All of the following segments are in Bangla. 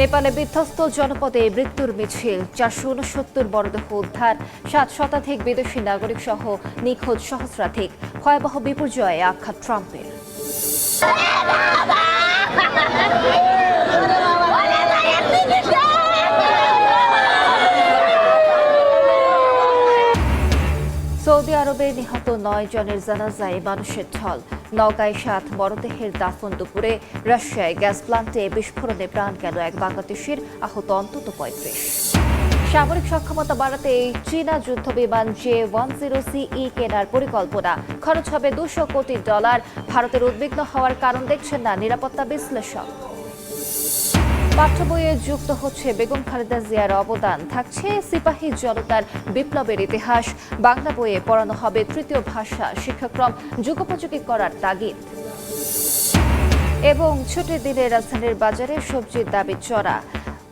নেপালে বিধ্বস্ত জনপদে মৃত্যুর মিছিল, 469 মরদেহ উদ্ধার, 7 শতাধিক বিদেশি নাগরিক সহ নিখোঁজ সহস্রাধিক। ভয়াবহ বিপর্যয়ে আখ্যা ট্রাম্পের। সৌদি আরবে নিহত 9 জনের জানাজায় মানুষের ঢল। নওগাঁয় 7 মরদেহের দাফন দুপুরে। রাশিয়ায় গ্যাস প্লান্টে বিস্ফোরণে প্রাণ গেল এক বাংলাদেশির, আহত অন্তত 35। সামরিক সক্ষমতা বাড়াতে চীনা যুদ্ধবিমান J-10CE কেনার পরিকল্পনা। খরচ হবে $200 কোটি। ভারতের উদ্বিগ্ন হওয়ার কারণ দেখছেন না নিরাপত্তা বিশ্লেষক। পাঠ্য বইয়ে যুক্ত হচ্ছে বেগম খালেদা জিয়ার অবদান, থাকছে সিপাহী জনতার বিপ্লবের ইতিহাস। বাংলা বইয়ে পড়ানো হবে তৃতীয় ভাষা, শিক্ষাক্রম যুগোপযোগী করার তাগিদ। এবং ছুটির দিনে রাজধানীর বাজারে সবজির দাবি চড়া।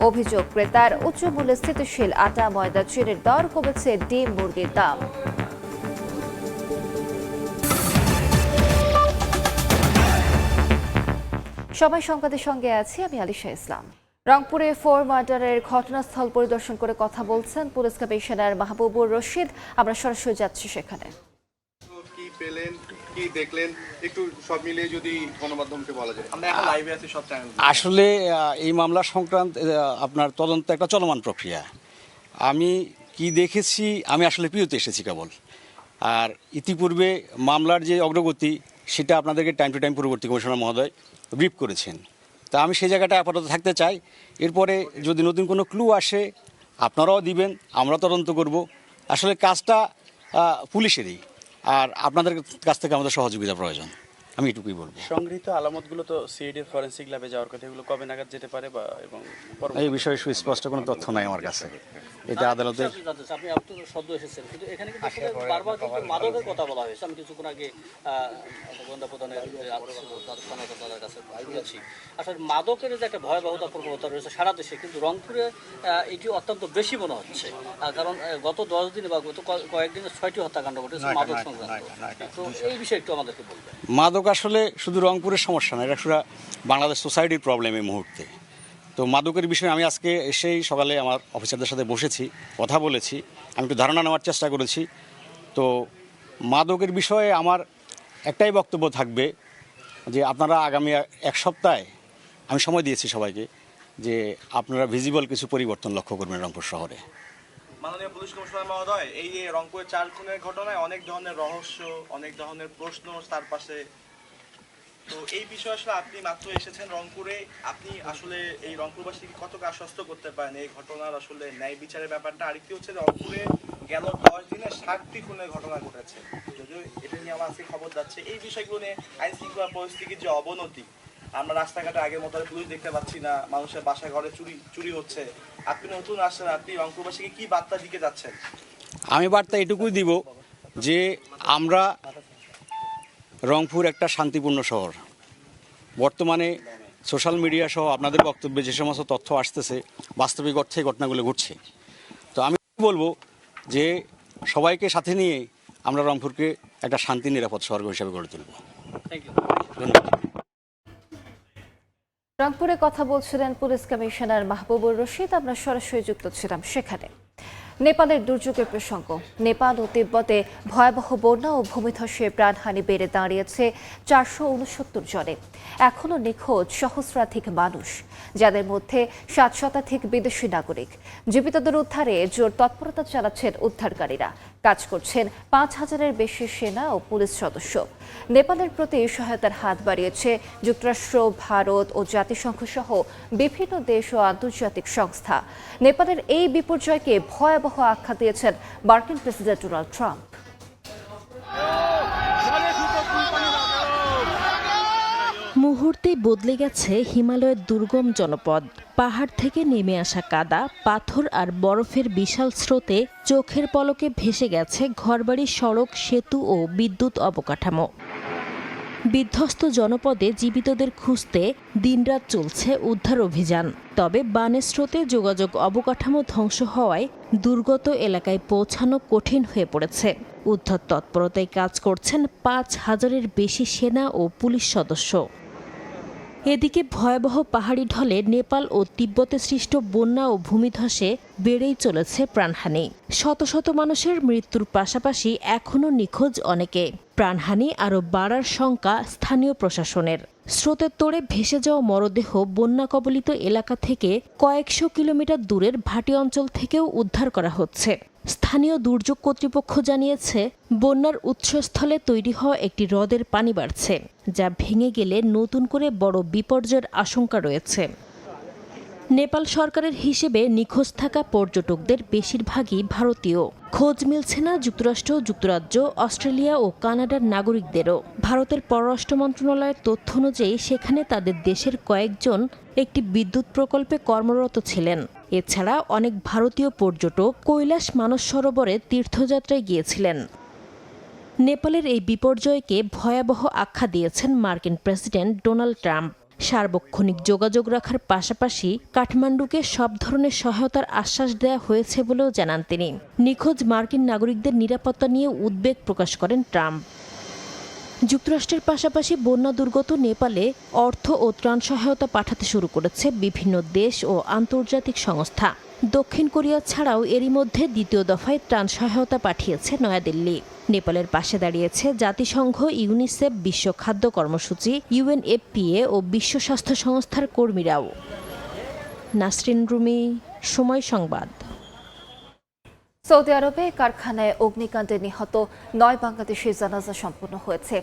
অভিযোগ ক্রেতার, উচ্চ মূল্যে স্থিতিশীল আটা, ময়দা, চিনির দর কমেছে ডিম, মুরগির দাম। সময় সংবাদের সঙ্গে আছি আমি আলিশা ইসলাম। রংপুরে 4 মার্ডারের ঘটনাস্থল পরিদর্শন করে কথা বলছেন পুলিশ কমিশনার মাহবুবুর রশিদ। আমরা সরাসরি যাচ্ছি সেখানে। কি পেলেন, কি দেখলেন, একটু সব মিলিয়ে যদি গণমাধ্যমকে বলা যায়। আমরা এখন লাইভে আছি সব চ্যানেল। আসলে এই মামলা সংক্রান্ত আপনার তদন্ত একটা চলমান প্রক্রিয়া। আমি কি দেখেছি, আমি আসলে পিওতে এসেছি কেবল। আর ইতিপূর্বে মামলার যে অগ্রগতি সেটা আপনাদেরকে টাইম টু টাইম পূর্ববর্তী কমিশনার মহোদয় ব্রিফ করেছেন। তা আমি সেই জায়গাটা আপাতত থাকতে চাই। এরপরে যদি নতুন কোনো ক্লু আসে আপনারাও দিবেন, আমরা তদন্ত করব। আসলে কাজটা পুলিশেরই, আর আপনাদের কাছ থেকে আমাদের সহযোগিতা প্রয়োজন, আমি এটুকুই বলবো। সংগৃহীত আলামতগুলো তো সিআইডির ফরেনসিক ল্যাবে যাওয়ার কথা, এগুলো কবে নাগাদ যেতে পারে বা এবং এই বিষয়ে সুস্পষ্ট কোনো তথ্য নাই আমার কাছে। এটা আদালতের। আপনি সদ্য এসেছেন, কিন্তু এখানে কিন্তু বারবার কিন্তু মাদকের কথা বলা হয়েছে। আমি কিছুক্ষণ আগে গোয়েন্দা প্রধানের কাছে শুনেছি। আসলে মাদকের যে একটা ভয়াবহতা প্রবণতা রয়েছে সারা দেশে, কিন্তু রংপুরে এটি অত্যন্ত বেশি মনে হচ্ছে। কারণ গত 10 দিনে বা গত কয়েকদিনে 6টি হত্যাকাণ্ড ঘটেছে মাদক সংক্রান্ত। তো এই বিষয়ে একটু আমাদেরকে বলবেন। মাদক আসলে শুধু রংপুরের সমস্যা না, এটা শুধু বাংলাদেশ সোসাইটির প্রবলেম এই মুহূর্তে। তো মাদকের বিষয়ে আমি আজকে এসেই সকালে আমার অফিসারদের সাথে বসেছি, কথা বলেছি, আমি একটু ধারণা নেওয়ার চেষ্টা করেছি। তো মাদকের বিষয়ে আমার একটাই বক্তব্য থাকবে যে আপনারা আগামী 1 সপ্তাহে, আমি সময় দিয়েছি সবাইকে, যে আপনারা ভিজিবল কিছু পরিবর্তন লক্ষ্য করবেন রংপুর শহরে। মাননীয় পুলিশ কমিশনার মহোদয়, এই যে রংপুরের 4 খুনের ঘটনায় অনেক ধরনের রহস্য, অনেক ধরনের প্রশ্ন তার পাশে। তো এই বিষয়ে আসলে আপনি মাত্র এসেছেন রংপুরে, আপনি আসলে এই রংপুরবাসীকে কতটা আশ্বস্ত করতে পারেন এই ঘটনার আসলে ন্যায় বিচারের ব্যাপারটা? আরেকটি হচ্ছে রংপুরে গেল 10 দিনে 7টি খুনের ঘটনা ঘটেছে, যদিও এটা নিয়ে আমার আজকে খবর যাচ্ছে। এই বিষয়গুলো নিয়ে আইন শৃঙ্খলা পরিস্থিতির যে অবনতি, আমরা রাস্তাঘাটে আগের মতো পুলিশ দেখতে পাচ্ছি না, মানুষের বাসা ঘরে চুরি হচ্ছে। আপনি নতুন আসছেন, আপনি রংপুরবাসীকে কি বার্তা দিতে যাচ্ছেন? আমি বার্তা এটুকুই দিব যে আমরা রংপুর একটা শান্তিপূর্ণ শহর। বর্তমানে সোশ্যাল মিডিয়া সহ আপনাদের বক্তব্যে যে সমস্ত তথ্য আসতেছে, বাস্তবিক অর্থে ঘটনাগুলো ঘটছে। তো আমি বলবো যে সবাইকে সাথে নিয়ে আমরা রংপুরকে একটা শান্তি নিরাপদ শহর হিসেবে গড়ে তুলব। ধন্যবাদ। রংপুরে কথা বলছিলেন পুলিশ কমিশনার মাহবুবুর রশিদ। আমরা সরাসরি যুক্ত ছিলাম সেখানে। নেপালের দুর্যোগের প্রসঙ্গ। নেপাল ও তিব্বতে ভয়াবহ বন্যা ও ভূমিধসে প্রাণহানি বেড়ে দাঁড়িয়েছে 469 জনে। এখনও নিখোঁজ সহস্রাধিক মানুষ, যাদের মধ্যে 7 শতাধিক বিদেশি নাগরিক। জীবিতদের উদ্ধারে জোর তৎপরতা চালাচ্ছেন উদ্ধারকারীরা। কাজ করছেন 5000-এর বেশি সেনা ও পুলিশ সদস্য। নেপালের প্রতি সহায়তার হাত বাড়িয়েছে যুক্তরাষ্ট্র, ভারত ও জাতিসংঘ সহ বিভিন্ন দেশ ও আন্তর্জাতিক সংস্থা। নেপালের এই বিপর্যয়কে ভয়াবহ আখ্যা দিয়েছেন মার্কিন প্রেসিডেন্ট ডোনাল্ড ট্রাম্প। মুহূর্তে বদলে গেছে হিমালয়ের দুর্গম জনপদ। পাহাড় থেকে নেমে আসা কাদা, পাথর আর বরফের বিশাল স্রোতে চোখের পলকে ভেসে গেছে ঘরবাড়ি, সড়ক, সেতু ও বিদ্যুৎ অবকাঠামো। বিধ্বস্ত জনপদে জীবিতদের খুঁজতে দিনরাত চলছে উদ্ধার অভিযান। তবে বানের স্রোতে যোগাযোগ অবকাঠামো ধ্বংস হওয়ায় দুর্গত এলাকায় পৌঁছানো কঠিন হয়ে পড়েছে। উদ্ধার তৎপরতায় কাজ করছেন 5000-এর বেশি সেনা ও পুলিশ সদস্য। এদিকে ভয়াবহ পাহাড়ি ঢলে নেপাল ও তিব্বতে সৃষ্ট বন্যা ও ভূমিধসে বেড়েই চলেছে প্রাণহানি। শত শত মানুষের মৃত্যুর পাশাপাশি এখনও নিখোঁজ অনেকে। প্রাণহানি আরও বাড়ার শঙ্কা স্থানীয় প্রশাসনের। স্রোতের তোড়ে ভেসে যাওয়া মরদেহ বন্যা কবলিত এলাকা থেকে কয়েকশো কিলোমিটার দূরের ভাটি অঞ্চল থেকেও উদ্ধার করা হচ্ছে। স্থানীয় দুর্যোগ কর্তৃপক্ষ জানিয়েছে, বন্যার উৎসস্থলে তৈরি হওয়া একটি হ্রদের পানি বাড়ছে, যা ভেঙে গেলে নতুন করে বড় বিপর্যয়ের আশঙ্কা রয়েছে। নেপাল সরকারের হিসেবে নিখোঁজ থাকা পর্যটকদের বেশিরভাগই ভারতীয়। খোঁজ মিলছে না যুক্তরাষ্ট্র, যুক্তরাজ্য, অস্ট্রেলিয়া ও কানাডার নাগরিকদেরও। ভারতের পররাষ্ট্র মন্ত্রণালয়ের তথ্য অনুযায়ী সেখানে তাদের দেশের কয়েকজন একটি বিদ্যুৎ প্রকল্পে কর্মরত ছিলেন। এছাড়া অনেক ভারতীয় পর্যটক কৈলাস মানস সরোবরে তীর্থযাত্রায় গিয়েছিলেন। নেপালের এই বিপর্যয়কে ভয়াবহ আখ্যা দিয়েছেন মার্কিন প্রেসিডেন্ট ডোনাল্ড ট্রাম্প। সার্বক্ষণিক যোগাযোগ রাখার পাশাপাশি কাঠমান্ডুকে সব ধরনের সহায়তার আশ্বাস দেওয়া হয়েছে বলেও জানান তিনি। নিখোঁজ মার্কিন নাগরিকদের নিরাপত্তা নিয়ে উদ্বেগ প্রকাশ করেন ট্রাম্প। যুক্তরাষ্ট্রের পাশাপাশি বন্যা দুর্গত নেপালে অর্থ ও ত্রাণ সহায়তা পাঠাতে শুরু করেছে বিভিন্ন দেশ ও আন্তর্জাতিক সংস্থা। দক্ষিণ কোরিয়া ছাড়াও এরই মধ্যে দ্বিতীয় দফায় ত্রাণ সহায়তা পাঠিয়েছে নয়াদিল্লি। নেপালের পাশে দাঁড়িয়েছে জাতিসংঘ, ইউনিসেফ, বিশ্ব খাদ্য কর্মসূচি, UNFPA ও বিশ্ব স্বাস্থ্য সংস্থার কর্মীরাও। নাসরিন রুমি, সময় সংবাদ। সৌদি আরবে কারখানায় অগ্নিকাণ্ডে নিহত 9 বাংলাদেশির জানাজা সম্পন্ন হয়েছে।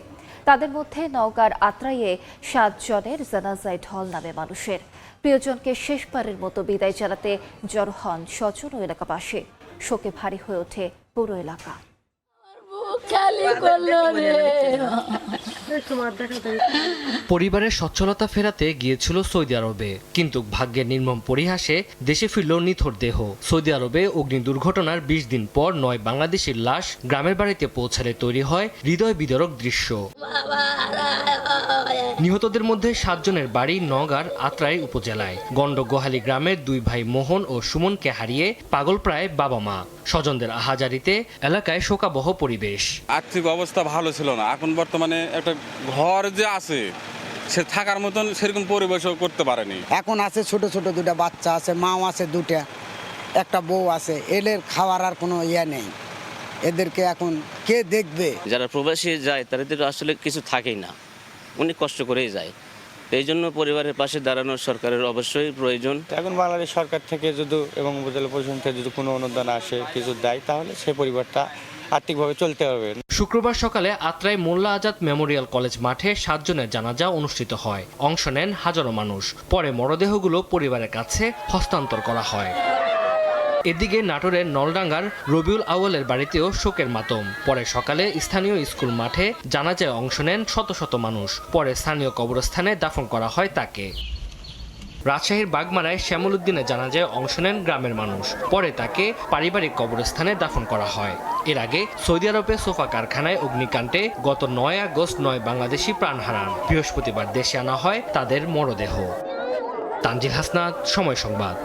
তাদের মধ্যে নওগাঁর আত্রাইয়ে 7 জনের জানাজায় ঢল নামে মানুষের। প্রিয়জনকে শেষবারের মতো বিদায় জানাতে জড়ো হন স্বজন ও এলাকাবাসী। শোকে ভারী হয়ে ওঠে পুরো এলাকা। পরিবারের সচ্ছলতা ফেরাতে গিয়েছিল সৌদি আরবে, কিন্তু ভাগ্যের নির্মম পরিহাসে দেশে ফিরল নিথর দেহ। সৌদি আরবে অগ্নি দুর্ঘটনার 20 দিন পর 9 বাংলাদেশির লাশ গ্রামের বাড়িতে পৌঁছালে তৈরি হয় হৃদয় বিদারক দৃশ্য। নিহতদের মধ্যে 7 জনের বাড়ি নওগাঁর আত্রাই উপজেলায়। গন্ডগোহালী গ্রামের 2 ভাই মোহন ও সুমনকে হারিয়ে পাগল প্রায় বাবা মা। স্বজনদের আহাজারিতে এলাকায় শোকাবহ পরিবেশ। আর্থিক অবস্থা ভালো ছিল না, এখন বর্তমানে একটা ঘর যে আছে সে থাকার মতন সেরকম পরিবেশও করতে পারেনি। এখন আছে ছোট ছোট 2টা বাচ্চা আছে, মাও আছে 2টা, একটা বউ আছে। এদের খাওয়ার আর কোনো ইয়ে নেই, এদেরকে এখন কে দেখবে? যারা প্রবাসী যায় তাদের আসলে কিছু থাকেই না, অনেক কষ্ট করেই যায়। এই জন্য পরিবারের পাশে দাঁড়ানো সরকারের অবশ্যই প্রয়োজন। এখন বাংলাদেশ সরকার থেকে যদি এবং উপজেলা পরিষদ থেকে যদি কোনো অনুদান আসে, কিছু দেয়, তাহলে সেই পরিবারটা আর্থিকভাবে চলতে হবে। শুক্রবার সকালে আত্রাই মোল্লা আজাদ মেমোরিয়াল কলেজ মাঠে 7 জনের জানাজা অনুষ্ঠিত হয়। অংশ নেন হাজারো মানুষ। পরে মরদেহগুলো পরিবারের কাছে হস্তান্তর করা হয়। এদিকে নাটোরের নলডাঙ্গার রবিউল আউয়ালের বাড়িতেও শোকের মাতম। পরে সকালে স্থানীয় স্কুল মাঠে জানাজায় অংশ নেন শত শত মানুষ। পরে স্থানীয় কবরস্থানে দাফন করা হয় তাকে। রাজশাহীর বাগমারায় শ্যামল উদ্দিনের জানাজায় অংশ নেন গ্রামের মানুষ। পরে তাকে পারিবারিক কবরস্থানে দাফন করা হয়। এর আগে সৌদি আরবে সোফা কারখানায় অগ্নিকাণ্ডে গত 9 আগস্ট 9 বাংলাদেশি প্রাণ হারান। বৃহস্পতিবার দেশে আনা হয় তাদের মরদেহ। তানজিল হাসনাত, সময় সংবাদ।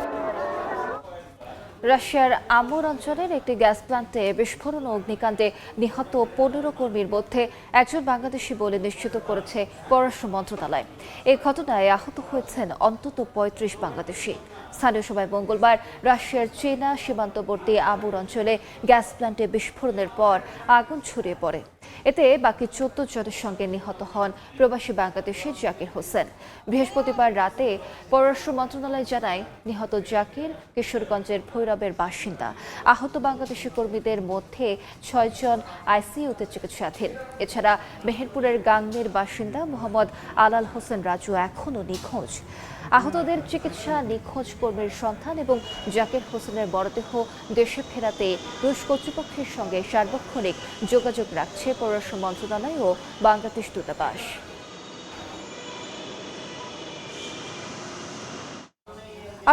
রাশিয়ার আমুর অঞ্চলের একটি গ্যাস প্ল্যান্টে বিস্ফোরণ ও অগ্নিকাণ্ডে নিহত 15 কর্মীর মধ্যে একজন বাংলাদেশি বলে নিশ্চিত করেছে পররাষ্ট্র মন্ত্রণালয়। এই ঘটনায় আহত হয়েছেন অন্তত 35 বাংলাদেশি। স্থানীয় সময় মঙ্গলবার রাশিয়ার চীনা সীমান্তবর্তী আমুর অঞ্চলে গ্যাস প্ল্যান্টে বিস্ফোরণের পর আগুন ছড়িয়ে পড়ে। এতে বাকি 14 জনের সঙ্গে নিহত হন প্রবাসী বাংলাদেশি জাকির হোসেন। বৃহস্পতিবার রাতে পররাষ্ট্র মন্ত্রণালয় জানায়, নিহত জাকির কিশোরগঞ্জের ভৈরবের বাসিন্দা। আহত বাংলাদেশি কর্মীদের মধ্যে 6 জন আইসিইউতে চিকিৎসাধীন। এছাড়া মেহেরপুরের গাংনীর বাসিন্দা মোহাম্মদ আলাল হোসেন রাজু এখনও নিখোঁজ। আহতদের চিকিৎসা, নিখোঁজ কর্মীর সন্ধান এবং জাকির হোসেনের মরদেহ দেশে ফেরাতে রুশ কর্তৃপক্ষের সঙ্গে সার্বক্ষণিক যোগাযোগ রাখছে পররাষ্ট্র মন্ত্রণালয় ও বাংলাদেশ দূতাবাস।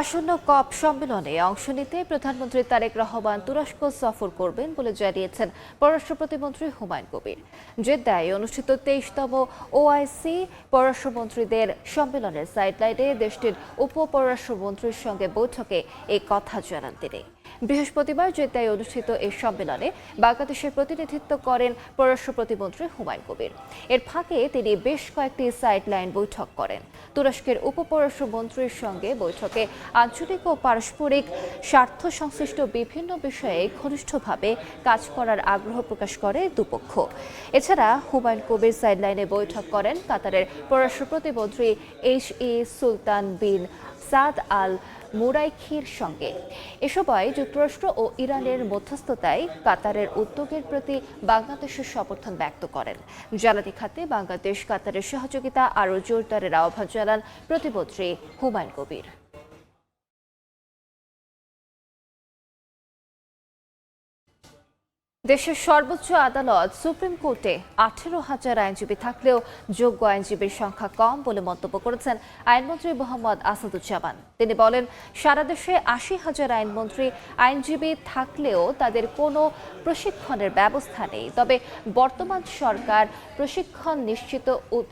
আসন্ন কপ সম্মেলনে অংশ নিতে প্রধানমন্ত্রী তারেক রহমান তুরস্ক সফর করবেন বলে জানিয়েছেন পররাষ্ট্র প্রতিমন্ত্রী হুমায়ুন কবির। জেদ্দায় অনুষ্ঠিত 23তম ওআইসি পররাষ্ট্রমন্ত্রীদের সম্মেলনের সাইডলাইনে দেশটির উপ পররাষ্ট্রমন্ত্রীর সঙ্গে বৈঠকে এই কথা জানান তিনি। বৃহস্পতিবার জেদ্দায় অনুষ্ঠিত এই সম্মেলনে বাংলাদেশের প্রতিনিধিত্ব করেন পররাষ্ট্র প্রতিমন্ত্রী হুমায়ুন কবির। এর ফাঁকে তিনি বেশ কয়েকটি সাইডলাইন বৈঠক করেন। তুরস্কের উপপররাষ্ট্রমন্ত্রীর সঙ্গে বৈঠকে আঞ্চলিক ও পারস্পরিক স্বার্থ সংশ্লিষ্ট বিভিন্ন বিষয়ে ঘনিষ্ঠভাবে কাজ করার আগ্রহ প্রকাশ করে দুপক্ষ। এছাড়া হুমায়ুন কবির সাইডলাইনে বৈঠক করেন কাতারের পররাষ্ট্র প্রতিমন্ত্রী এইচ.ই. সুলতান বিন সাদ আল মুরাইখির সঙ্গে। এ সময় যুক্তরাষ্ট্র ও ইরানের মধ্যস্থতায় কাতারের উদ্যোগের প্রতি বাংলাদেশের সমর্থন ব্যক্ত করেন। জ্বালানি খাতে বাংলাদেশ কাতারের সহযোগিতা আরও জোরদারের আহ্বান জানান প্রতিমন্ত্রী হুমায়ুন কবির। দেশের সর্বোচ্চ আদালত সুপ্রিম কোর্টে 18,000 আইনজীবী থাকলেও যোগ্য আইনজীবীর সংখ্যা কম বলে মন্তব্য করেছেন আইনমন্ত্রী মোহাম্মদ আসাদুজ্জামান। তিনি বলেন, সারা দেশে 80,000 আইনজীবী থাকলেও তাদের কোনো প্রশিক্ষণের ব্যবস্থা নেই। তবে বর্তমান সরকার প্রশিক্ষণ নিশ্চিত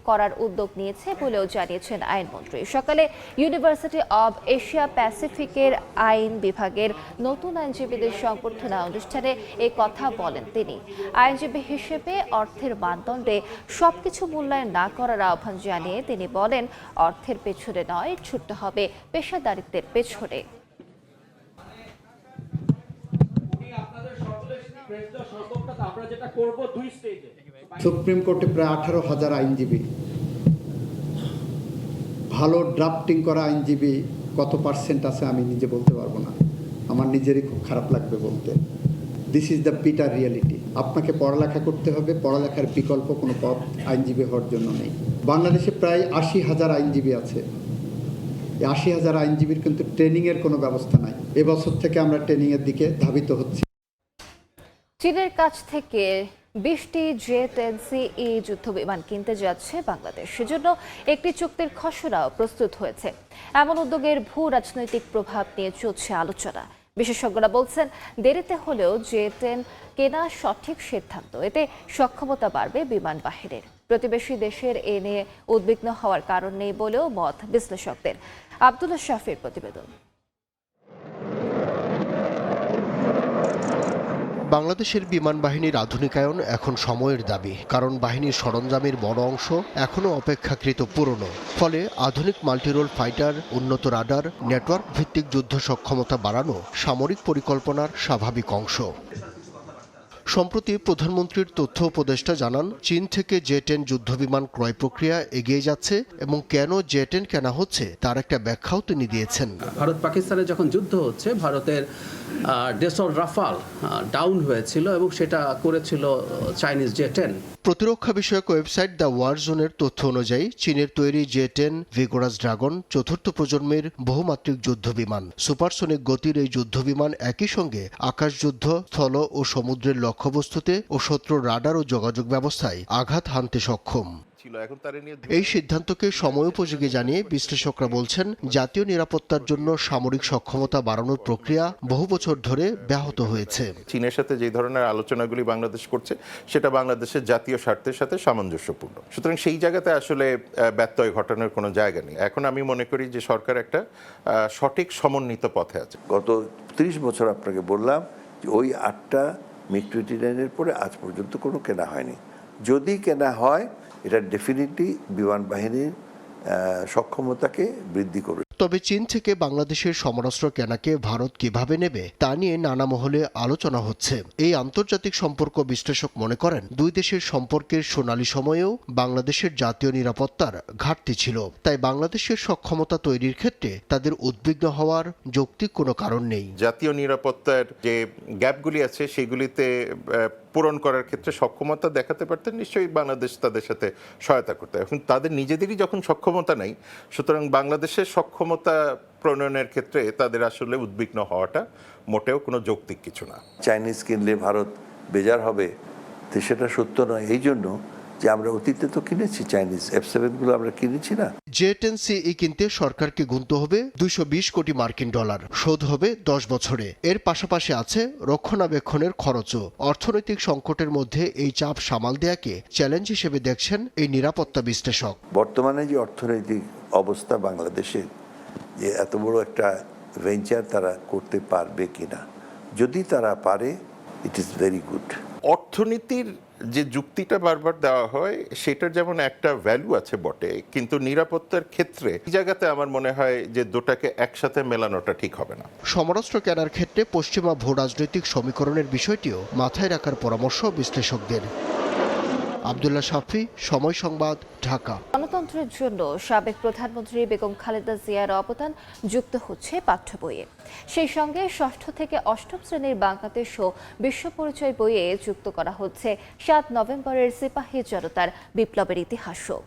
করার উদ্যোগ নিয়েছে বলেও জানিয়েছেন আইনমন্ত্রী। সকালে ইউনিভার্সিটি অব এশিয়া প্যাসিফিকের আইন বিভাগের নতুন আইনজীবীদের সংবর্ধনা অনুষ্ঠানে এই কথা বলেন তিনি। আইনজীবী হিসেবে অর্থের মানদণ্ডে সবকিছু মূল্যায়ন না করার আহ্বান জানিয়ে তিনি বলেন, অর্থের পেছনে নয়, ছুটতে হবে পেশাদারিত্বের পেছনে। সুপ্রিম কোর্টে প্রায় 18,000 আইনজীবী, ভালো ড্রাফটিং করা আইনজীবী কত পার্সেন্ট আছে আমি নিজে বলতে পারবো না, আমার নিজেরই খুব খারাপ লাগবে বলতে। This is the bitter reality. আপনাকে পড়ালেখা করতে হবে, পড়ালেখার বিকল্প কোনো পথ আইনজীবী হওয়ার জন্য নেই। বাংলাদেশে প্রায় 80,000 আইনজীবী আছে। এই 80,000 আইনজীবীর কিন্তু ট্রেনিংয়ের কোনো ব্যবস্থা নাই। এবছর থেকে আমরা ট্রেনিংয়ের দিকে ধাবিত হচ্ছি। চীনের কাছ থেকে 20টি জেট-10C যুদ্ধবিমান কিনতে যাচ্ছে বাংলাদেশ। সেজন্য একটি চুক্তির খসড়াও প্রস্তুত হয়েছে। এমন উদ্যোগের ভূ রাজনৈতিক প্রভাব নিয়ে চলছে আলোচনা। বিশেষজ্ঞরা বলছেন, দেরিতে হলেও জে-10 কেনা সঠিক সিদ্ধান্ত। এতে সক্ষমতা বাড়বে বিমান বাহিনীর। প্রতিবেশী দেশের এ নিয়ে উদ্বিগ্ন হওয়ার কারণ নেই বলেও মত বিশ্লেষকদের। আব্দুল্লাহ শাফির প্রতিবেদন। বাংলাদেশের বিমান বাহিনীর আধুনিকায়ন এখন সময়ের দাবি, কারণ বাহিনীর সরঞ্জামের বড় অংশ এখনও অপেক্ষাকৃত পুরনো। ফলে আধুনিক মাল্টিরোল ফাইটার, উন্নত রাডার, নেটওয়ার্ক ভিত্তিক যুদ্ধ সক্ষমতা বাড়ানো সামরিক পরিকল্পনার স্বাভাবিক অংশ। সম্প্রতি প্রধানমন্ত্রীর তথ্য উপদেষ্টা জানান, চীন থেকে জে-10 যুদ্ধবিমান ক্রয় প্রক্রিয়া এগিয়ে যাচ্ছে এবং কেন জে-10 কেনা হচ্ছে তার একটা ব্যাখ্যাও তিনি দিয়েছেন। ভারত পাকিস্তানে যখন যুদ্ধ হচ্ছে, ভারতের ডেসল রাফাল ডাউন হয়েছিল এবং সেটা করেছিল চাইনিজ জে-10। প্রতিরক্ষা বিষয়ক ওয়েবসাইট দ্য ওয়ার জোনের তথ্য অনুযায়ী চীনের তৈরি জে-10 ভিগোরাস ড্রাগন চতুর্থ প্রজন্মের বহুমাত্রিক যুদ্ধবিমান। সুপারসনিক গতির এই যুদ্ধবিমান একই সঙ্গে আকাশযুদ্ধ, স্থল ও সমুদ্রের লক্ষ্যবস্তুতে ও শত্রুর রাডার ও যোগাযোগ ব্যবস্থায় আঘাত হানতে সক্ষম। এই সিদ্ধান্তকে সময়োপযোগী জানিয়ে বিশ্লেষকরা বলছেন, জাতীয় নিরাপত্তার জন্য সামরিক সক্ষমতা বাড়ানোর প্রক্রিয়া বহু বছর ধরে ব্যাহত হয়েছে। চীনের সাথে যে ধরনের আলোচনাগুলি বাংলাদেশ করছে সেটা বাংলাদেশের জাতীয় স্বার্থের সাথে সামঞ্জস্যপূর্ণ। সুতরাং সেই জায়গাতে আসলে ব্যত্যয় ঘটানোর কোনো জায়গা নেই। এখন আমি মনে করি যে সরকার একটা সঠিক সমন্বিত পথে আছে। গত 30 বছর আপনাকে বললাম যে ওই 8টা মিগ-29 পরে আজ পর্যন্ত কোনো কেনা হয়নি। যদি কেনা হয়, এটা ডেফিনেটলি বিমান বাহিনীর সক্ষমতাকে বৃদ্ধি করবে। তবে চীন থেকে বাংলাদেশের সমরাস্ত্র কেনাকে ভারত কিভাবে নেবে তা নিয়ে নানা মহলে আলোচনা হচ্ছে। এই আন্তর্জাতিক সম্পর্ক বিশ্লেষক মনে করেন, দুই দেশের সম্পর্কের সোনালী সময়েও বাংলাদেশের জাতীয় নিরাপত্তার ঘাটতি ছিল। তাই বাংলাদেশের সক্ষমতা তৈরির ক্ষেত্রে তাদের উদ্বিগ্ন হওয়ার যৌক্তিক কোনো কারণ নেই। জাতীয় নিরাপত্তার যে গ্যাপগুলি আছে সেগুলিতে পূরণ করার ক্ষেত্রে সক্ষমতা দেখাতে পারতেন, নিশ্চয়ই বাংলাদেশ তাদের সাথে সহায়তা করতে। এখন তাদের নিজেদেরই যখন সক্ষমতা নেই, সুতরাং বাংলাদেশের সক্ষমতা প্রণয়নের ক্ষেত্রে তাদের আসলে উদ্বিগ্ন হওয়াটা মোটেও কোনো যৌক্তিক কিছু না। চাইনিজ কিনলে ভারত বেজার হবে, তো সেটা সত্য নয়। এই জন্য যে আমরা অতীতে তো কিনেছি চাইনিজ F-7 আমরা কিনেছি না। জে-10CE কিনতে সরকারকে গুনতে হবে 220 কোটি মার্কিন ডলার, শোধ হবে 10 বছরে। এর পাশাপাশি আছে রক্ষণাবেক্ষণের খরচও। অর্থনৈতিক সংকটের মধ্যে এই চাপ সামাল দেয়াকে চ্যালেঞ্জ হিসেবে দেখছেন এই নিরাপত্তা বিশ্লেষক। বর্তমানে যে অর্থনৈতিক অবস্থা বাংলাদেশের, যে এত বড় একটা ভেঞ্চার তারা করতে পারবে কিনা, যদি তারা পারে ইট ইজ ভেরি গুড। অর্থনীতির যে যুক্তিটা বারবার দেওয়া হয় সেটার যেমন একটা ভ্যালু আছে বটে, কিন্তু নিরাপত্তার ক্ষেত্রে এই জায়গাতে আমার মনে হয় যে দুটাকে একসাথে মেলানোটা ঠিক হবে না। সমরাস্ত্র কেনার ক্ষেত্রে পশ্চিমা ভূ রাজনৈতিক সমীকরণের বিষয়টিও মাথায় রাখার পরামর্শ বিশ্লেষকদের। আব্দুল্লাহ শাফি, সময় সংবাদ, ঢাকা। গণতন্ত্রের জন্য সাবেক প্রধানমন্ত্রী বেগম খালেদা জিয়ার অবদান যুক্ত হচ্ছে পাঠ্য বইয়ে। সেই সঙ্গে ষষ্ঠ থেকে অষ্টম শ্রেণীর বাংলাদেশ ও বিশ্ব পরিচয় বইয়ে যুক্ত করা হচ্ছে 7 নভেম্বরের সিপাহী জনতার বিপ্লবের ইতিহাসও।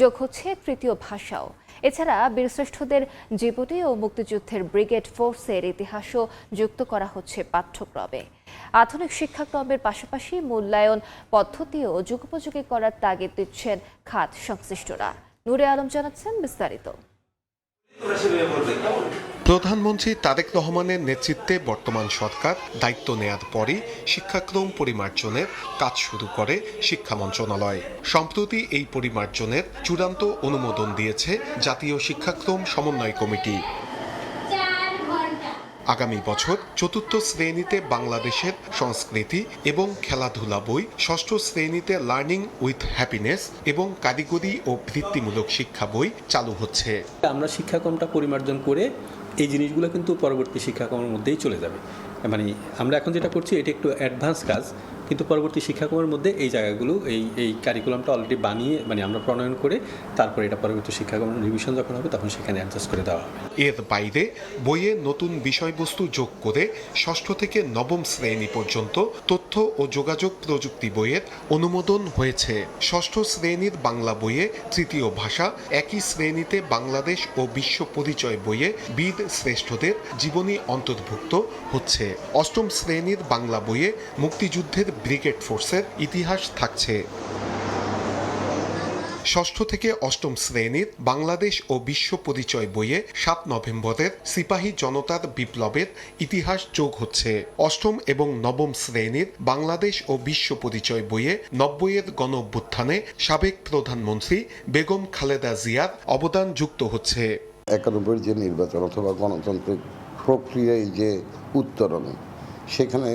যোগ হচ্ছে তৃতীয় ভাষাও। এছাড়া বীরশ্রেষ্ঠদের জীবনী ও মুক্তিযুদ্ধের ব্রিগেড ফোর্সের ইতিহাসও যুক্ত করা হচ্ছে পাঠ্যক্রমে। আধুনিক শিক্ষাক্রমের পাশাপাশি মূল্যায়ন পদ্ধতিও যুগোপযোগী করার তাগিদ দিচ্ছেন খাত সংশ্লিষ্টরা। নূরে আলম জানাচ্ছেন বিস্তারিত। প্রধানমন্ত্রী তারেক রহমানের নেতৃত্বে বর্তমান সরকার দায়িত্ব নেয়ার পরই শিক্ষাক্রম পরিমার্জনের কাজ শুরু করে শিক্ষা মন্ত্রণালয়। সম্প্রতি এই পরিমার্জনের চূড়ান্ত অনুমোদন দিয়েছে জাতীয় শিক্ষাক্রম সমন্বয় কমিটি। আগামী বছর চতুর্থ শ্রেণীতে বাংলাদেশের সংস্কৃতি এবং খেলাধুলা বই, ষষ্ঠ শ্রেণীতে লার্নিং উইথ হ্যাপিনেস এবং কারিগরি ও বৃত্তিমূলক শিক্ষা বই চালু হচ্ছে। আমরা শিক্ষাক্রমটা পরিমার্জন করে এই জিনিসগুলো কিন্তু পরবর্তী শিক্ষাক্রমের মধ্যেই চলে যাবে। মানে আমরা এখন যেটা করছি এটা একটু অ্যাডভান্স কাজ, কিন্তু পরবর্তী শিক্ষাক্রমের মধ্যে এই জায়গাগুলো এই কারিকুলামটা অলরেডি বানিয়ে আমরা প্রণয়ন করে তারপরে এটা পরবর্তী শিক্ষাক্রমের রিভিশন যখন হবে তখন সেখানে অ্যাডজাস্ট করে দেওয়া হবে। এর বাইরে বইয়ে নতুন বিষয়বস্তু যোগ করে ষষ্ঠ থেকে নবম শ্রেণী পর্যন্ত তথ্য ও যোগাযোগ প্রযুক্তি বইয়ের অনুমোদন হয়েছে। ষষ্ঠ শ্রেণীর বাংলা বইয়ে তৃতীয় ভাষা, একই শ্রেণীতে বাংলাদেশ ও বিশ্ব পরিচয় বইয়ে বীর শ্রেষ্ঠদের জীবনী অন্তর্ভুক্ত হচ্ছে। অষ্টম শ্রেণীর বাংলা বইয়ে মুক্তিযুদ্ধের ব্রিগেড ফোর্সের ইতিহাস থাকছে। ষষ্ঠ থেকে অষ্টম শ্রেণীর বাংলাদেশ ও বিশ্ব পরিচয় বইয়ে 7 নভেম্বরের সিপাহী জনতার বিপ্লবের ইতিহাস যোগ হচ্ছে। অষ্টম এবং নবম শ্রেণীর বাংলাদেশ ও বিশ্ব পরিচয় বইয়ে 90-এর গণ অভ্যুত্থানে সাবেক প্রধানমন্ত্রী বেগম খালেদা জিয়ার অবদান যুক্ত হচ্ছে। 91 যে নির্বাচন অথবা গণতান্ত্রিক প্রক্রিয়ায় যে উত্তরণ, সেখানে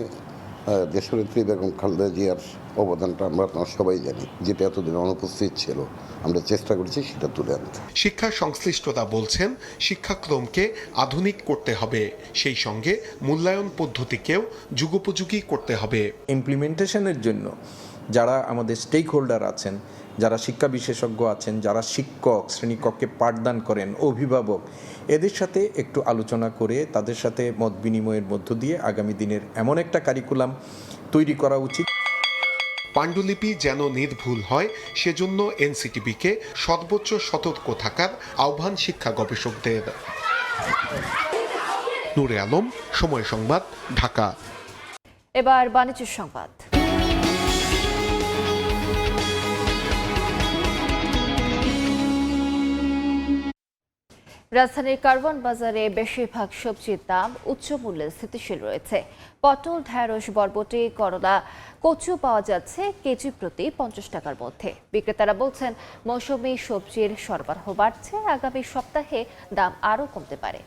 দেশনেত্রী বেগম খালেদা জিয়ার অবদানটা আমরা সবাই জানি, যেটা এতদিন অনুপস্থিত ছিল। আমরা চেষ্টা করেছি সেটা তুলে আনতে। শিক্ষা সংশ্লিষ্টরা বলছেন শিক্ষাক্রমকে আধুনিক করতে হবে, সেই সঙ্গে মূল্যায়ন পদ্ধতিকেও যুগোপযোগী করতে হবে। ইমপ্লিমেন্টেশনের জন্য যারা আমাদের স্টেক হোল্ডার আছেন, যারা শিক্ষা বিশেষজ্ঞ আছেন, যারা শিক্ষক, শ্রেণীকক্ষে পাঠদান করেন, অভিভাবক, এদের সাথে একটু আলোচনা করে তাদের সাথে মত বিনিময়ের মধ্য দিয়ে আগামী দিনের এমন একটা কারিকুলাম তৈরি করা উচিত। পাণ্ডুলিপি যেন নির্ভুল হয় সেজন্য এনসিটিবিকে সর্বোচ্চ সতর্ক থাকার আহ্বান শিক্ষা গবেষকদের। নূরে আলম, সময় সংবাদ, ঢাকা। এবার বাণিজ্য সংবাদ। রাজধানীর কারওয়ান বাজারে বেশিরভাগ সবজির দাম উচ্চ মূল্যে স্থিতিশীল রয়েছে। পটল, ঢেঁড়স, বরবটি, করলা, কচু পাওয়া যাচ্ছে কেজি প্রতি 50 টাকার মধ্যে। বিক্রেতারা বলছেন মৌসুমী সবজির সরবরাহ বাড়ছে, আগামী সপ্তাহে দাম আরও কমতে পারে।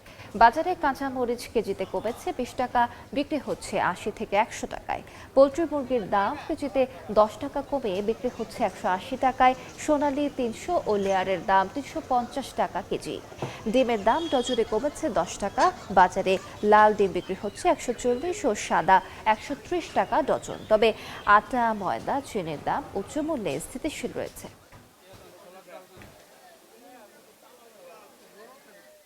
বাজারে কাঁচা মরিচ কেজিতে কমেছে 20 টাকা, বিক্রি হচ্ছে 80 থেকে 100 টাকায়। পোলট্রি মুরগির দাম কেজিতে 10 টাকা কমে বিক্রি হচ্ছে 180 টাকায়। সোনালী 300 ও লেয়ারের দাম 350 টাকা কেজি। ডিমের দাম ডজনে কমেছে 10 টাকা। বাজারে লাল ডিম বিক্রি হচ্ছে 140 ও সাদা 130 টাকা ডজন। তবে আটা, ময়দা, চিনির দাম উচ্চ মূল্যে স্থিতিশীল রয়েছে।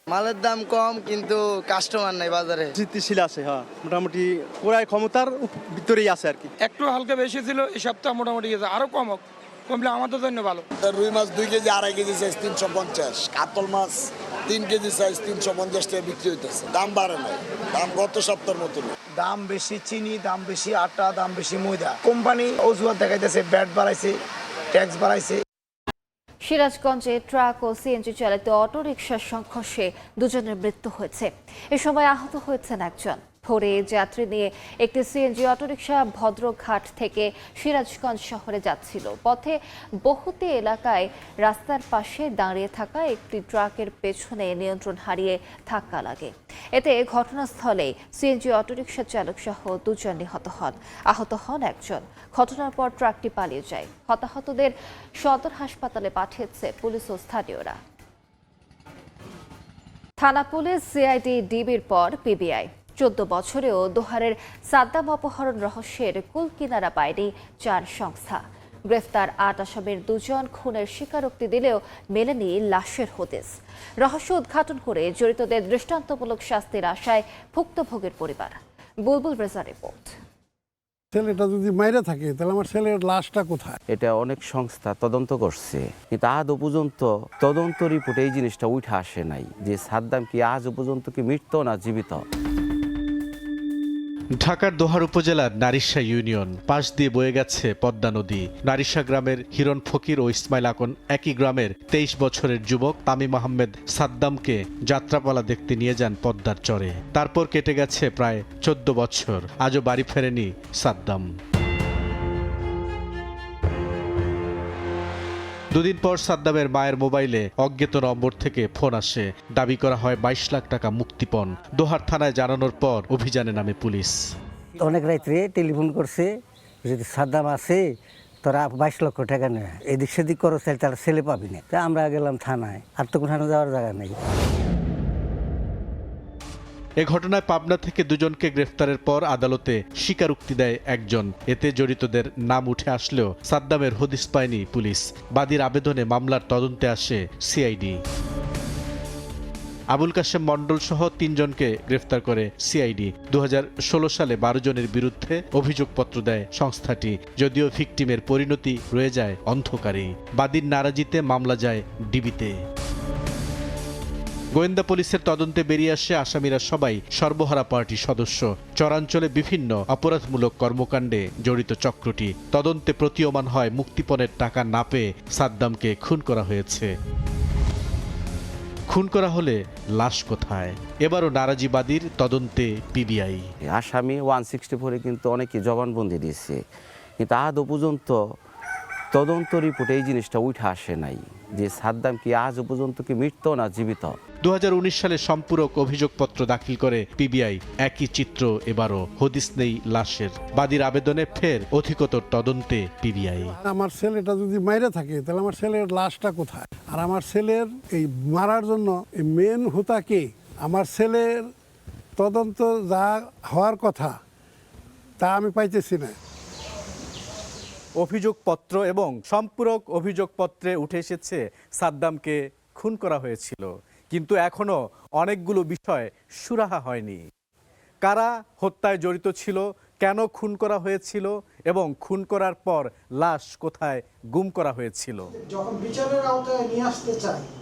মালের দাম কম, কিন্তু কাস্টমার নাই বাজারে। স্থিতিশীল আছে, হ্যাঁ, মোটামুটি ক্রয় ক্ষমতার ভিতরেই আছে আর কি। একটু হালকা বেশি ছিল, এই সপ্তাহ মোটামুটি গেছে, আরো কম হোক, কমলে আমাদের জন্য ভালো। রুই মাছ 2 কেজি 2.5 কেজি সাইজ 350, কাতল মাছ 3 কেজি সাইজ 350 টাকা বিক্রি হইতেছে। দাম বাড়ে নাই, দাম গত সপ্তাহের মতো। দাম বেশি চিনি, দাম বেশি আটা, দাম বেশি ময়দা। কোম্পানি অজুহাত দেখাইতেছে, ব্যাট বাড়াইছে, ট্যাক্স বাড়াইছে। সিরাজগঞ্জে ট্রাক ও সিএনজি চালিত অটোরিকশার সংঘর্ষে 2 জনের মৃত্যু হয়েছে। এ সময় আহত হয়েছেন একজন। ভোরে যাত্রী নিয়ে একটি সিএনজি অটোরিকশা ভদ্রঘাট থেকে সিরাজগঞ্জ শহরে যাচ্ছিল। পথে বহুতি এলাকায় রাস্তার পাশে দাঁড়িয়ে থাকা একটি ট্রাকের পেছনে নিয়ন্ত্রণ হারিয়ে ধাক্কা লাগে। এতে ঘটনাস্থলে সিএনজি অটোরিকশা চালক সহ 2 জন নিহত হন, আহত হন 1 জন। ঘটনার পর ট্রাকটি পালিয়ে যায়। হতাহতদের সদর হাসপাতালে পাঠিয়েছে পুলিশ ও স্থানীয়রা। থানা পুলিশ, সিআইডি, ডিবির পর পিবিআই। 14 বছরেও দোহারের সাদ্দাম অপহরণ রহস্যের কুল কিনারা পায়নি 4 সংস্থা। গ্রেফতার 8 আসামির 2 জন খুনের স্বীকারোক্তি দিলেও মেলেনি লাশের হদিস। রহস্য উদ্ঘাটন করে জড়িতদের দৃষ্টান্তমূলক শাস্তির আশায় ভুক্তভোগীর পরিবার। বুলবুল রেজা রিপোর্ট। ছেলেটা যদি মাইরে থাকে তাহলে আমার ছেলের লাশটা কোথায়? এটা অনেক সংস্থা তদন্ত করছে, কিন্তু আদৌ পর্যন্ত তদন্ত রিপোর্টে এই জিনিসটা উঠে আসে নাই যে সাদ্দাম কি আজও পর্যন্ত কি মৃত না জীবিত। ঢাকার দোহার উপজেলার নারিশা ইউনিয়ন পাশ দিয়ে বয়ে গেছে পদ্মা নদী। নারিশা গ্রামের হিরণ ফকির ও ইসমাইল আকন একই গ্রামের 23 বছরের যুবক তামিম আহমেদ সাদ্দামকে যাত্রাপালা দেখতে নিয়ে যান পদ্মার চরে। তারপর কেটে গেছে প্রায় 14 বছর, আজও বাড়ি ফেরেনি সাদ্দাম। দুদিন পর সাদ্দামের মায়ের মোবাইলে অজ্ঞাত নম্বর থেকে ফোন আসে। দাবি করা হয় 22 লাখ টাকা মুক্তিপণ। দোহার থানায় জানানোর পর অভিযানে নামে পুলিশ। অনেক রাত্রে টেলিফোন করছে, যদি সাদ্দাম আছে তোরা 22 লক্ষ টাকা নেয়, এদিক সেদিক করো তারা ছেলে পাবি না। তা আমরা গেলাম থানায়, আর তো কোথাও যাওয়ার জায়গা নেই। এ ঘটনায় পাবনা থেকে 2 জনকে গ্রেফতারের পর আদালতে স্বীকারোক্তি দেয় 1 জন। এতে জড়িতদের নাম উঠে আসলেও সাদ্দামের হদিস পায়নি পুলিশ। বাদীর আবেদনে মামলার তদন্তে আসে সিআইডি। আবুল কাশেম মণ্ডল সহ 3 জনকে গ্রেফতার করে সিআইডি। 2016 সালে 12 জনের বিরুদ্ধে অভিযোগপত্র দেয় সংস্থাটি, যদিও ভিকটিমের পরিণতি রয়ে যায় অন্ধকারে। বাদীর নারাজিতে মামলা যায় ডিবিতে। গোয়েন্দা পুলিশের তদন্তে বেরিয়ে আসে আসামিরা সবাই সর্বহারা পার্টির সদস্য। চরাঞ্চলে বিভিন্ন অপরাধমূলক কর্মকাণ্ডে জড়িত চক্রটি। তদন্তে প্রতীয়মান হয় মুক্তিপণের টাকা না পেয়ে সাদ্দামকে খুন করা হয়েছে। খুন করা হলে লাশ কোথায়? এবারও নারাজিবাদীর তদন্তে পিবিআই। আসামি 164-এ কিন্তু অনেকে জবানবন্দি দিচ্ছে, কিন্তু আদৌ পর্যন্ত তদন্ত রিপোর্টে এই জিনিসটা উঠে আসে নাই যে সাদ্দাম কি আজও পর্যন্ত কি মৃত না জীবিত। 2019 সালে সম্পূরক অভিযোগপত্র দাখিল করে পিবিআই। একই চিত্র এবারও, হদিস নেই লাশের। বাদীর আবেদনে ফের অধিকতর তদন্তে পিবিআই। আমার ছেলেটা যদি মাইরে থাকে তাহলে আমার ছেলের লাশটা কোথায়? আর আমার ছেলের এই মারার জন্য মেন হোতা কে? আমার ছেলের তদন্ত যা হওয়ার কথা তা আমি পাইতেছি না। অভিযোগপত্র এবং সম্পূরক অভিযোগপত্রে উঠে এসেছে সাদ্দামকে খুন করা হয়েছিল, কিন্তু এখনো অনেকগুলো বিষয় সুরাহা হয়নি। কারা হত্যায় জড়িত ছিল, কেন খুন করা হয়েছিল এবং খুন করার পর লাশ কোথায় গুম করা হয়েছিল।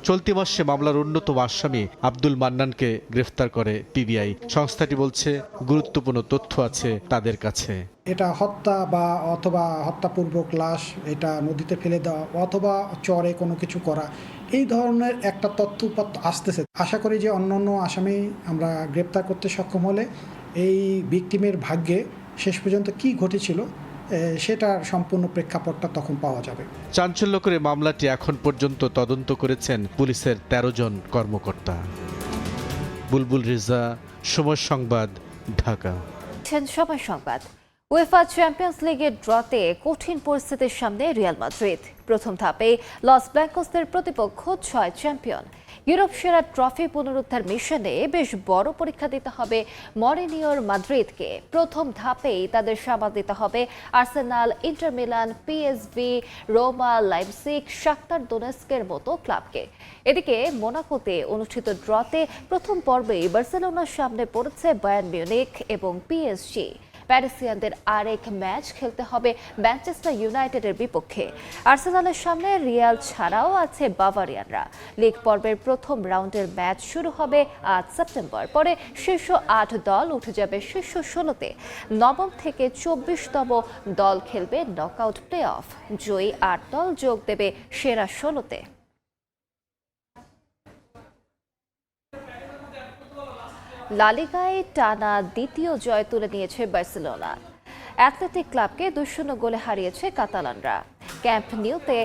চলতি মাসে মামলার অন্যতম আসামি আব্দুল মান্নানকে গ্রেফতার করে পিবিআই। সংস্থাটি বলছে গুরুত্বপূর্ণ তথ্য আছে তাদের কাছে। এটা হত্যা বা অথবা হত্যাপূর্বক লাশ এটা নদীতে ফেলে দেওয়া অথবা চরে কোনো কিছু করা, এই ধরনের একটা তথ্যপত্র আসতেছে। আশা করি যে অন্যান্য আসামি আমরা গ্রেপ্তার করতে সক্ষম হলে এই ভিকটিমের ভাগ্যে শেষ পর্যন্ত কি ঘটেছিল সেটার সম্পূর্ণ প্রেক্ষাপটটা তখন পাওয়া যাবে। চাঞ্চল্যকর মামলাটি এখন পর্যন্ত তদন্ত করেছেন পুলিশের 13 জন কর্মকর্তা। বুলবুল রেজা, সময় সংবাদ, ঢাকা। সময় সংবাদ। উয়েফা চ্যাম্পিয়ন্স লিগের ড্রতে কঠিন পরিস্থিতির সামনে রিয়াল মাদ্রিদ। প্রথম ধাপে লস ব্ল্যাঙ্কোসদের প্রতিপক্ষ 6 চ্যাম্পিয়ন। ইউরোপ সেরা ট্রফি পুনরুদ্ধার মিশনে বেশ বড় পরীক্ষা দিতে হবে মরিনিওর মাদ্রিদকে। প্রথম ধাপেই তাদের সামাল দিতে হবে Arsenal, Inter Milan, PSV, Roma, Leipzig, Shakhtar দোনেস্কের মতো ক্লাবকে। এদিকে মোনাকোতে অনুষ্ঠিত ড্রতে প্রথম পর্বেই বার্সেলোনার সামনে পড়েছে বায়ার্ন মিউনিখ এবং পিএসজি। প্যারিসিয়ানদের আরেক ম্যাচ খেলতে হবে ম্যানচেস্টার ইউনাইটেডের বিপক্ষে। আর্সেনালের সামনে রিয়াল ছাড়াও আছে বাভারিয়ানরা। লিগ পর্বের প্রথম রাউন্ডের ম্যাচ শুরু হবে 8 সেপ্টেম্বর। পরে শীর্ষ 8 দল উঠে যাবে শীর্ষ 16-তে। নবম থেকে 24তম দল খেলবে নকআউট প্লে অফ। জয়ী 8 দল যোগ দেবে সেরা 16-তে। লা লিগায় টানা দ্বিতীয় জয় তুলে নিয়েছে বার্সেলোনা। অ্যাথলেটিক ক্লাবকে 2-0 গোলে হারিয়েছে কাতালানরা। ক্যাম্প নিউতে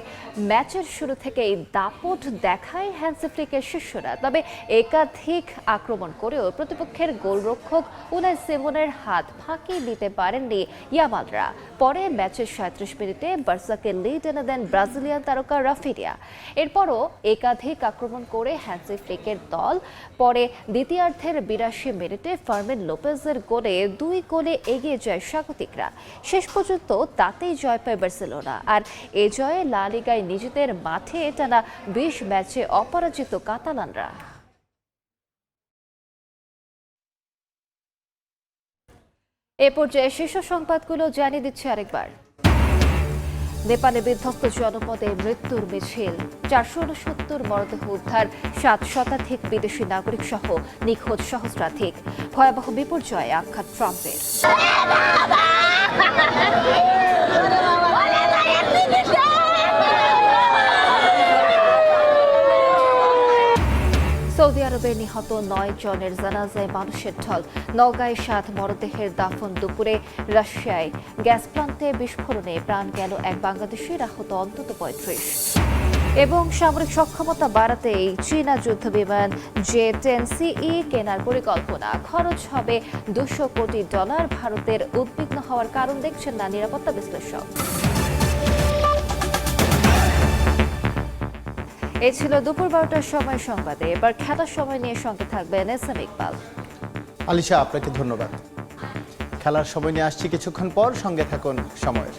ম্যাচের শুরু থেকেই দাপট দেখায় হ্যান্সি ফ্লিকের শিষ্যরা। তবে একাধিক আক্রমণ করেও প্রতিপক্ষের গোলরক্ষক উনাই সিমনের হাত ফাঁকি দিতে পারেননি ইয়ামালরা। পরে ম্যাচের 37 মিনিটে বার্সাকে লিড এনে দেন ব্রাজিলিয়ান তারকা রাফিনিয়া। এরপরও একাধিক আক্রমণ করে হ্যান্সি ফ্লিকের দল পরে দ্বিতীয়ার্ধের 82 মিনিটে ফার্মিন লোপেজের গোলে 2 গোলে এগিয়ে যায় স্বাগতিকরা। শেষ পর্যন্ত তাতেই জয় পায় বার্সেলোনা। আর এ জয়ে লা লিগায় নিজেদের মাঠে টানা 20 ম্যাচে অপরাজিত কাতালানরা। এ পর্যায়ে শীর্ষ সংবাদগুলো জানিয়ে দিচ্ছে আরেকবার। নেপালে বিধ্বস্ত জনপদে মৃত্যুর মিছিল, 469 মরদেহ উদ্ধার, 7 শতাধিক বিদেশি নাগরিক সহ নিখোঁজ সহস্রাধিক। ভয়াবহ বিপর্যয়ে আখ্যাত ট্রাম্পের। সৌদি আরবের নিহত 9 জনের জানাজায় মানুষের ঢল। নওগাঁয় 7 মরদেহের দাফন দুপুরে। রাশিয়ায় গ্যাস প্লান্টে বিস্ফোরণে প্রাণ গেল এক বাংলাদেশির, আহত অন্তত 35। এবং সামরিক সক্ষমতা বাড়াতেই চীনা যুদ্ধবিমান J-10CE কেনার পরিকল্পনা। খরচ হবে $200 কোটি। ভারতের উদ্বিগ্ন হওয়ার কারণ দেখছেন না নিরাপত্তা বিশ্লেষক। এই ছিল দুপুর 12টার সময় সংবাদে। এবার খেলার সময় নিয়ে সঙ্গে থাকবেন এস এম ইকবাল। আলিশা, আপনাকে ধন্যবাদ। খেলার সময় নিয়ে আসছি কিছুক্ষণ পর, সঙ্গে থাকুন সময়ের।